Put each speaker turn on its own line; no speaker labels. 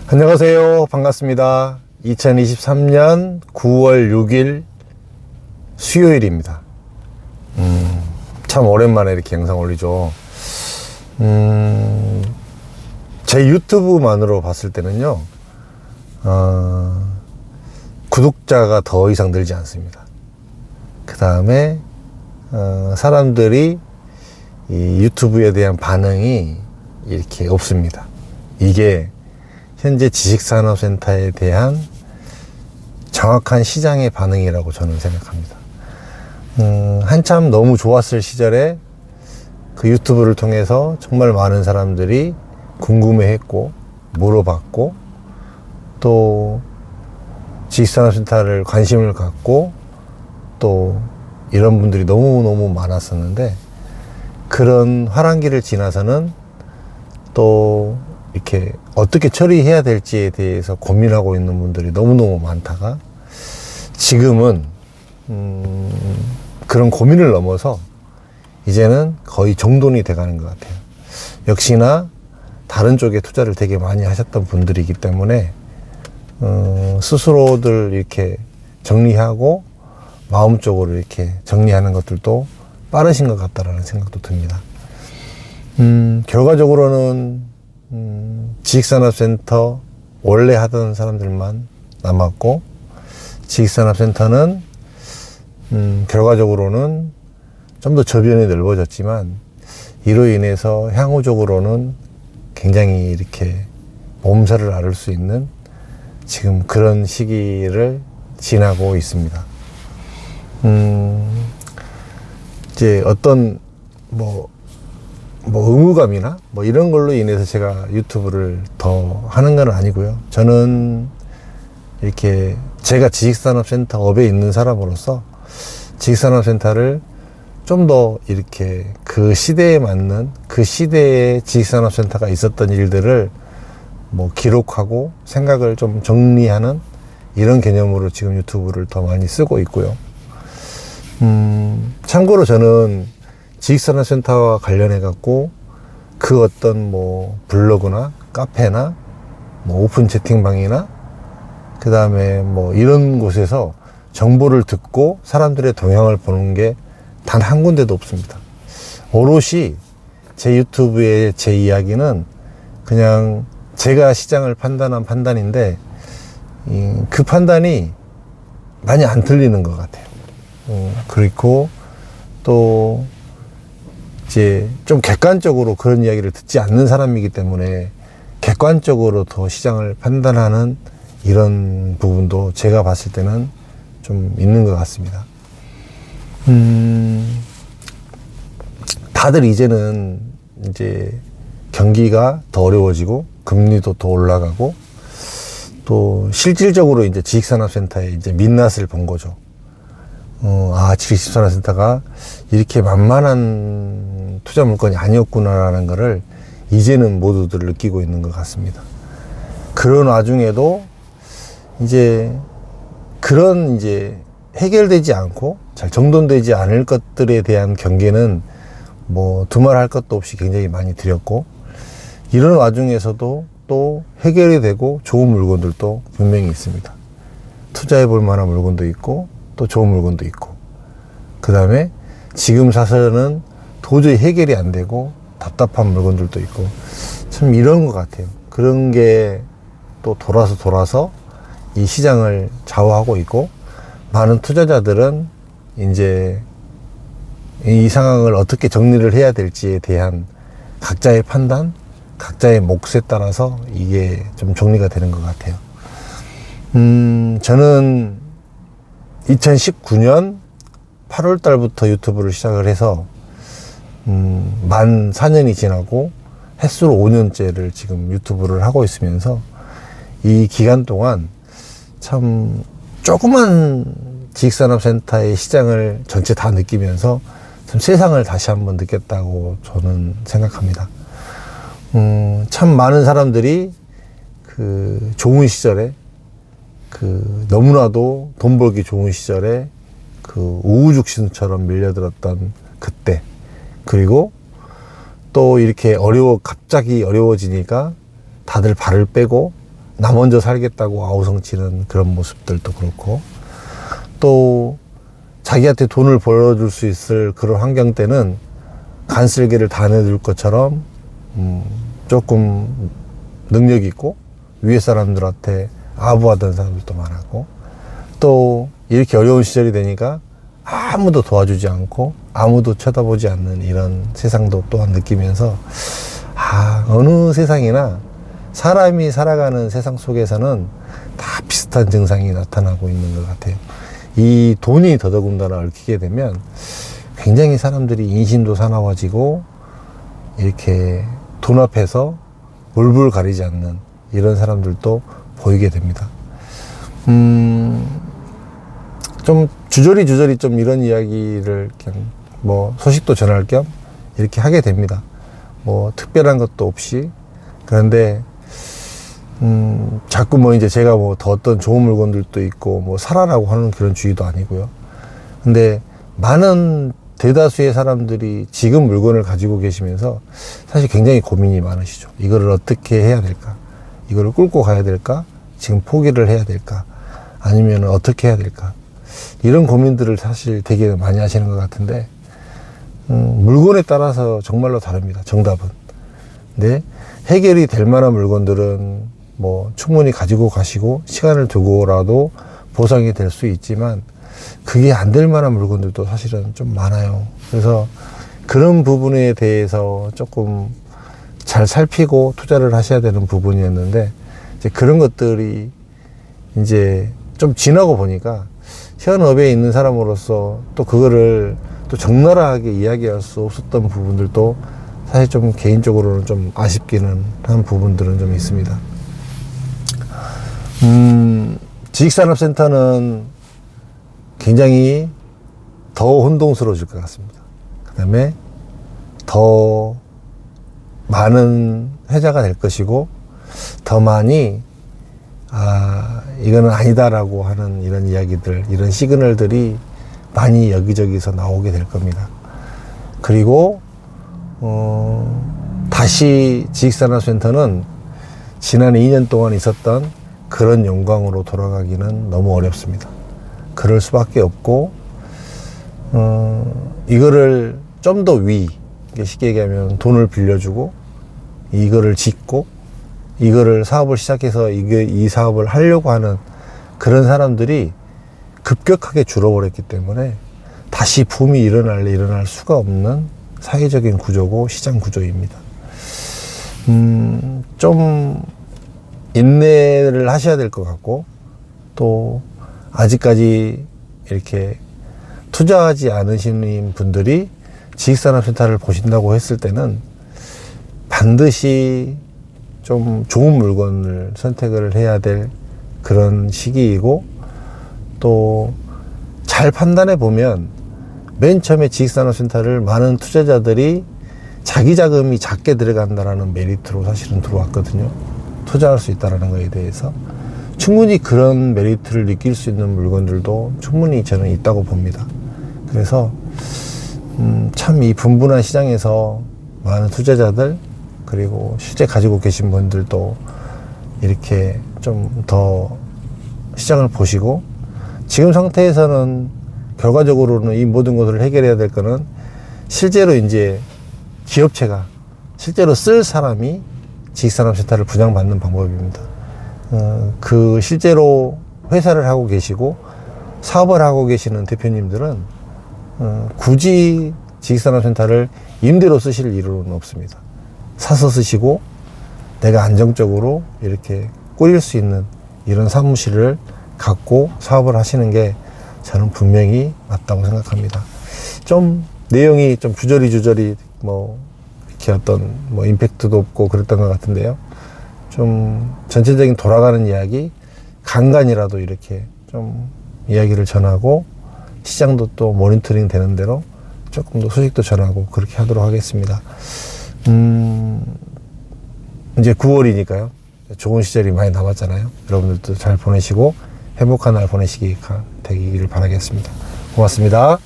안녕하세요. 반갑습니다. 2023년 9월 6일 수요일입니다. 참 오랜만에 이렇게 영상 올리죠. 제 유튜브만으로 봤을 때는요, 구독자가 더 이상 늘지 않습니다. 그 다음에 사람들이 이 유튜브에 대한 반응이 이렇게 없습니다. 이게 현재 지식산업센터에 대한 정확한 시장의 반응이라고 저는 생각합니다. 한참 너무 좋았을 시절에 그 유튜브를 통해서 정말 많은 사람들이 궁금해했고 물어봤고 또 지식산업센터를 관심을 갖고 또 이런 분들이 너무너무 많았었는데, 그런 화랑기를 지나서는 또 이렇게 어떻게 처리해야 될지에 대해서 고민하고 있는 분들이 너무너무 많다가 지금은 그런 고민을 넘어서 이제는 거의 정돈이 돼가는 것 같아요. 역시나 다른 쪽에 투자를 되게 많이 하셨던 분들이기 때문에 스스로들 이렇게 정리하고 마음적으로 이렇게 정리하는 것들도 빠르신 것 같다라는 생각도 듭니다. 결과적으로는 지식산업센터 원래 하던 사람들만 남았고, 지식산업센터는 결과적으로는 좀 더 저변이 넓어졌지만 이로 인해서 향후적으로는 굉장히 이렇게 몸살을 앓을 수 있는 지금 그런 시기를 지나고 있습니다. 이제 어떤 의무감이나 이런 걸로 인해서 제가 유튜브를 더 하는 건 아니고요. 저는 이렇게 제가 지식산업센터 업에 있는 사람으로서 지식산업센터를 좀 더 이렇게 그 시대에 맞는, 그 시대에 지식산업센터가 있었던 일들을 기록하고 생각을 좀 정리하는 이런 개념으로 지금 유튜브를 더 많이 쓰고 있고요. 참고로 저는 지식산업센터와 관련해 갖고 그 어떤 블로그나 카페나 오픈 채팅방이나 그 다음에 이런 곳에서 정보를 듣고 사람들의 동향을 보는 게 단 한 군데도 없습니다. 오롯이 제 유튜브의 제 이야기는 그냥 제가 시장을 판단한 판단인데 그 판단이 많이 안 틀리는 것 같아요. 그리고 또 이제 좀 객관적으로 그런 이야기를 듣지 않는 사람이기 때문에 객관적으로 더 시장을 판단하는 이런 부분도 제가 봤을 때는 좀 있는 것 같습니다. 다들 이제는 이제 경기가 더 어려워지고 금리도 더 올라가고 또 실질적으로 이제 지식산업센터에 이제 민낯을 본 거죠. 지식산업센터가 이렇게 만만한 투자 물건이 아니었구나라는 거를 이제는 모두들 느끼고 있는 것 같습니다. 그런 와중에도 이제 그런 이제 해결되지 않고 잘 정돈되지 않을 것들에 대한 경계는 두말할 것도 없이 굉장히 많이 드렸고, 이런 와중에서도 또 해결이 되고 좋은 물건들도 분명히 있습니다. 투자해 볼 만한 물건도 있고 또 좋은 물건도 있고, 그 다음에 지금 사서는 도저히 해결이 안 되고 답답한 물건들도 있고, 참 이런 것 같아요. 그런 게 또 돌아서 이 시장을 좌우하고 있고, 많은 투자자들은 이제 이 상황을 어떻게 정리를 해야 될지에 대한 각자의 판단, 각자의 몫에 따라서 이게 좀 정리가 되는 것 같아요. 저는 2019년 8월 달부터 유튜브를 시작을 해서 만 4년이 지나고 햇수로 5년째를 지금 유튜브를 하고 있으면서 이 기간 동안 참 조그만 지식산업센터의 시장을 전체 다 느끼면서 참 세상을 다시 한번 느꼈다고 저는 생각합니다. 참 많은 사람들이 그 좋은 시절에, 그 너무나도 돈 벌기 좋은 시절에 그 우후죽순처럼 밀려들었던 그때, 그리고 또 이렇게 갑자기 어려워지니까 다들 발을 빼고 나 먼저 살겠다고 아우성치는 그런 모습들도 그렇고, 또 자기한테 돈을 벌어줄 수 있을 그런 환경 때는 간쓸개를 다 내줄 것처럼 조금 능력 있고 위에 사람들한테 아부하던 사람들도 많았고, 또 이렇게 어려운 시절이 되니까 아무도 도와주지 않고 아무도 쳐다보지 않는 이런 세상도 또한 느끼면서, 어느 세상이나 사람이 살아가는 세상 속에서는 다 비슷한 증상이 나타나고 있는 것 같아요. 이 돈이 더더군다나 얽히게 되면 굉장히 사람들이 인심도 사나워지고, 이렇게 돈 앞에서 물불 가리지 않는 이런 사람들도 보이게 됩니다. 좀 주저리 좀 이런 이야기를 그냥 뭐 소식도 전할 겸 이렇게 하게 됩니다. 뭐 특별한 것도 없이. 그런데 자꾸 뭐 이제 제가 뭐 더 어떤 좋은 물건들도 있고 뭐 사라라고 하는 그런 주의도 아니고요. 근데 많은 대다수의 사람들이 지금 물건을 가지고 계시면서 사실 굉장히 고민이 많으시죠. 이거를 어떻게 해야 될까? 이거를 끌고 가야 될까? 지금 포기를 해야 될까? 아니면 어떻게 해야 될까? 이런 고민들을 사실 되게 많이 하시는 것 같은데, 물건에 따라서 정말로 다릅니다. 정답은. 근데 해결이 될 만한 물건들은 뭐 충분히 가지고 가시고 시간을 두고라도 보상이 될 수 있지만, 그게 안 될 만한 물건들도 사실은 좀 많아요. 그래서 그런 부분에 대해서 조금 잘 살피고 투자를 하셔야 되는 부분이었는데, 이제 그런 것들이 이제 좀 지나고 보니까 현업에 있는 사람으로서 또 그거를 또 적나라하게 이야기할 수 없었던 부분들도 사실 좀 개인적으로는 좀 아쉽기는 한 부분들은 좀 있습니다. 지식산업센터는 굉장히 더 혼동스러워질 것 같습니다. 그 다음에 더 많은 회자가 될 것이고, 더 많이 이거는 아니다라고 하는 이런 이야기들, 이런 시그널들이 많이 여기저기서 나오게 될 겁니다. 그리고 다시 지식산업센터는 지난 2년 동안 있었던 그런 영광으로 돌아가기는 너무 어렵습니다. 그럴 수밖에 없고, 이거를 좀 더 쉽게 얘기하면 돈을 빌려주고 이거를 짓고 이거를 사업을 시작해서 이 사업을 하려고 하는 그런 사람들이 급격하게 줄어버렸기 때문에 다시 붐이 일어날 수가 없는 사회적인 구조고 시장 구조입니다. 좀 인내를 하셔야 될 것 같고, 또 아직까지 이렇게 투자하지 않으신 분들이 지식산업센터를 보신다고 했을 때는 반드시 좀 좋은 물건을 선택을 해야 될 그런 시기이고, 또 잘 판단해 보면 맨 처음에 지식산업센터를 많은 투자자들이 자기 자금이 작게 들어간다라는 메리트로 사실은 들어왔거든요. 투자할 수 있다는 거에 대해서 충분히 그런 메리트를 느낄 수 있는 물건들도 충분히 저는 있다고 봅니다. 그래서 참 이 분분한 시장에서 많은 투자자들, 그리고 실제 가지고 계신 분들도 이렇게 좀 더 시장을 보시고, 지금 상태에서는 결과적으로는 이 모든 것을 해결해야 될 거는 실제로 이제 기업체가 실제로 쓸 사람이 지식산업센터를 분양받는 방법입니다. 그 실제로 회사를 하고 계시고 사업을 하고 계시는 대표님들은 굳이 지식산업센터를 임대로 쓰실 일은 없습니다. 사서 쓰시고 내가 안정적으로 이렇게 꾸릴 수 있는 이런 사무실을 갖고 사업을 하시는 게 저는 분명히 맞다고 생각합니다. 좀 내용이 좀 주저리 뭐 이렇게 어떤 뭐 임팩트도 없고 그랬던 것 같은데요. 좀 전체적인 돌아가는 이야기, 간간이라도 이렇게 좀 이야기를 전하고, 시장도 또 모니터링 되는 대로 조금 더 소식도 전하고 그렇게 하도록 하겠습니다. 이제 9월이니까요. 좋은 시절이 많이 남았잖아요. 여러분들도 잘 보내시고 행복한 날 보내시기 되기를 바라겠습니다. 고맙습니다.